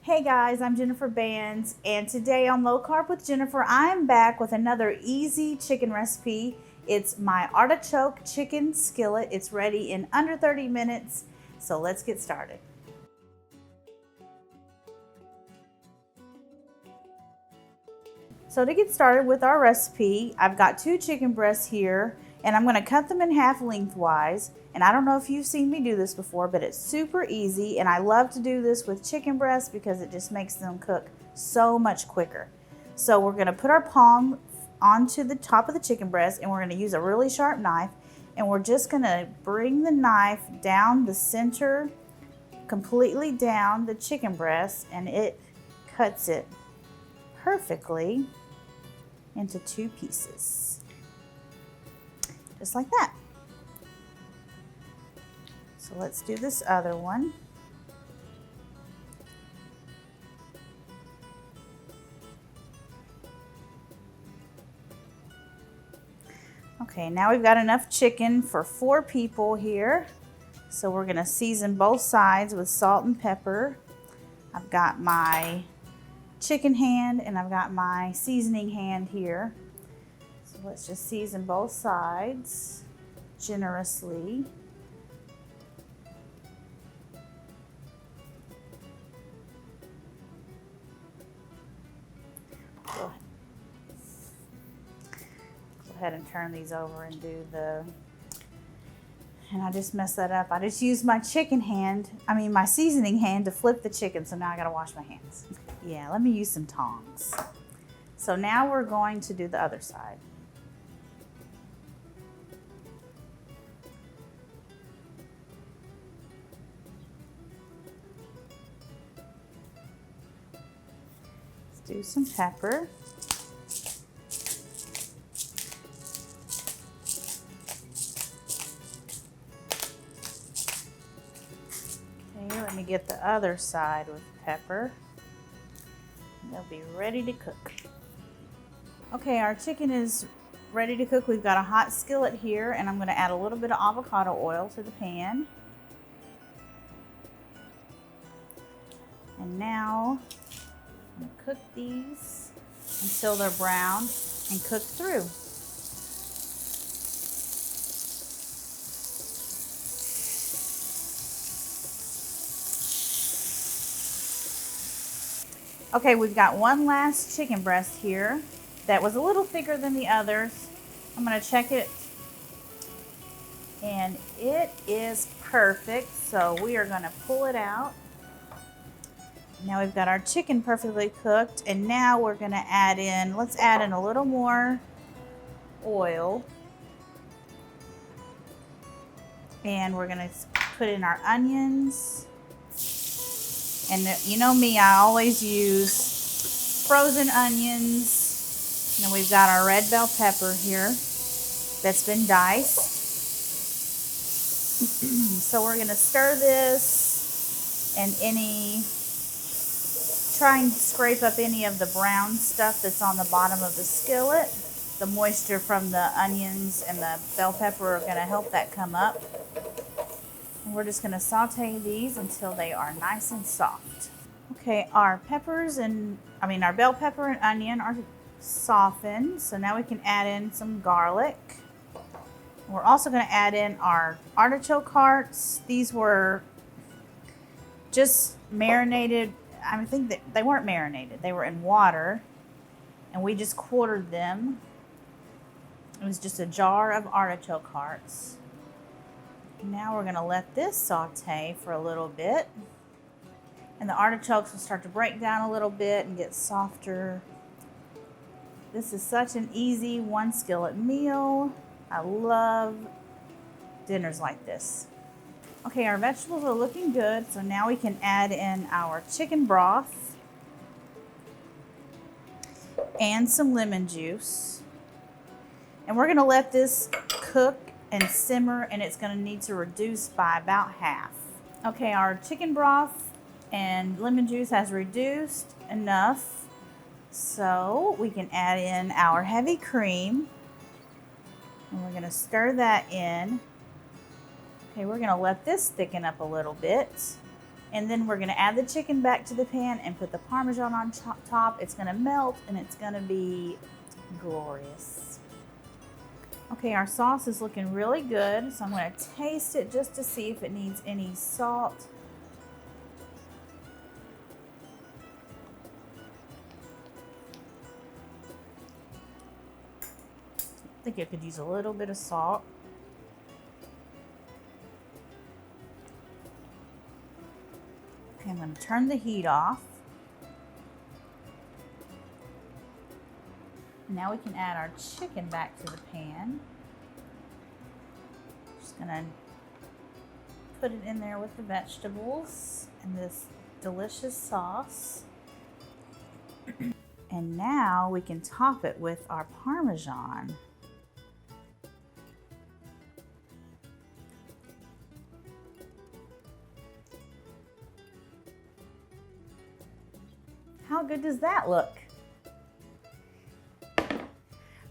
Hey guys, I'm Jennifer Bands, and today on Low Carb with Jennifer, I'm back with another easy chicken recipe. It's my artichoke chicken skillet. It's ready in under 30 minutes, so let's get started. So to get started with our recipe, I've got 2 chicken breasts here, and I'm going to cut them in half lengthwise. And I don't know if you've seen me do this before, but it's super easy, and I love to do this with chicken breasts because it just makes them cook so much quicker. So we're going to put our palm onto the top of the chicken breast, and we're going to use a really sharp knife, and we're just going to bring the knife down the center, completely down the chicken breast, and it cuts it perfectly into 2 pieces, just like that. So let's do this other one. Okay, now we've got enough chicken for 4 people here. So we're gonna season both sides with salt and pepper. I've got my chicken hand and I've got my seasoning hand here. So let's just season both sides generously. Go ahead and turn these over and do the, and I just messed that up. I just used my my seasoning hand to flip the chicken, so now I gotta wash my hands. Yeah, let me use some tongs. So now we're going to do the other side. Let's do some pepper. Okay, let me get the other side with pepper. They'll be ready to cook. Okay, our chicken is ready to cook. We've got a hot skillet here, and I'm going to add a little bit of avocado oil to the pan. And now I'm going to cook these until they're brown and cooked through. Okay, we've got one last chicken breast here that was a little thicker than the others. I'm gonna check it, and it is perfect, so we are gonna pull it out. Now we've got our chicken perfectly cooked, and now we're gonna let's add in a little more oil. And we're gonna put in our onions. And you know me, I always use frozen onions. And then we've got our red bell pepper here that's been diced. So we're gonna stir this and try and scrape up any of the brown stuff that's on the bottom of the skillet. The moisture from the onions and the bell pepper are gonna help that come up. And we're just gonna saute these until they are nice and soft. Okay, our our bell pepper and onion are softened, so now we can add in some garlic. We're also gonna add in our artichoke hearts. These were just marinated. I think that they weren't marinated, they were in water, and we just quartered them. It was just a jar of artichoke hearts. Now we're going to let this saute for a little bit, and the artichokes will start to break down a little bit and get softer. This is such an easy 1 skillet meal. I love dinners like this. Okay, our vegetables are looking good, so now we can add in our chicken broth and some lemon juice. And we're going to let this cook and simmer, and it's going to need to reduce by about half. Okay, our chicken broth and lemon juice has reduced enough, so we can add in our heavy cream, and we're going to stir that in. Okay, we're going to let this thicken up a little bit, And then we're gonna add the chicken back to the pan and put the Parmesan on top. It's gonna melt and it's gonna be glorious. Okay, our sauce is looking really good, so I'm gonna taste it just to see if it needs any salt. I think I could use a little bit of salt. Okay, I'm going to turn the heat off. Now we can add our chicken back to the pan. Just going to put it in there with the vegetables and this delicious sauce. And now we can top it with our Parmesan. How good does that look?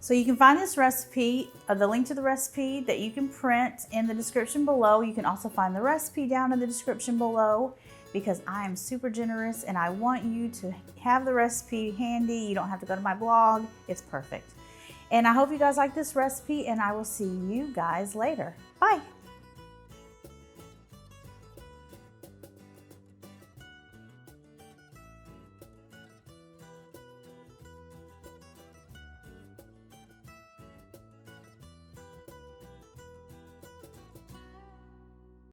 So you can find this recipe, the link to the recipe that you can print in the description below. You can also find the recipe down in the description below because I am super generous and I want you to have the recipe handy. You don't have to go to my blog. It's perfect. And I hope you guys like this recipe and I will see you guys later. Bye.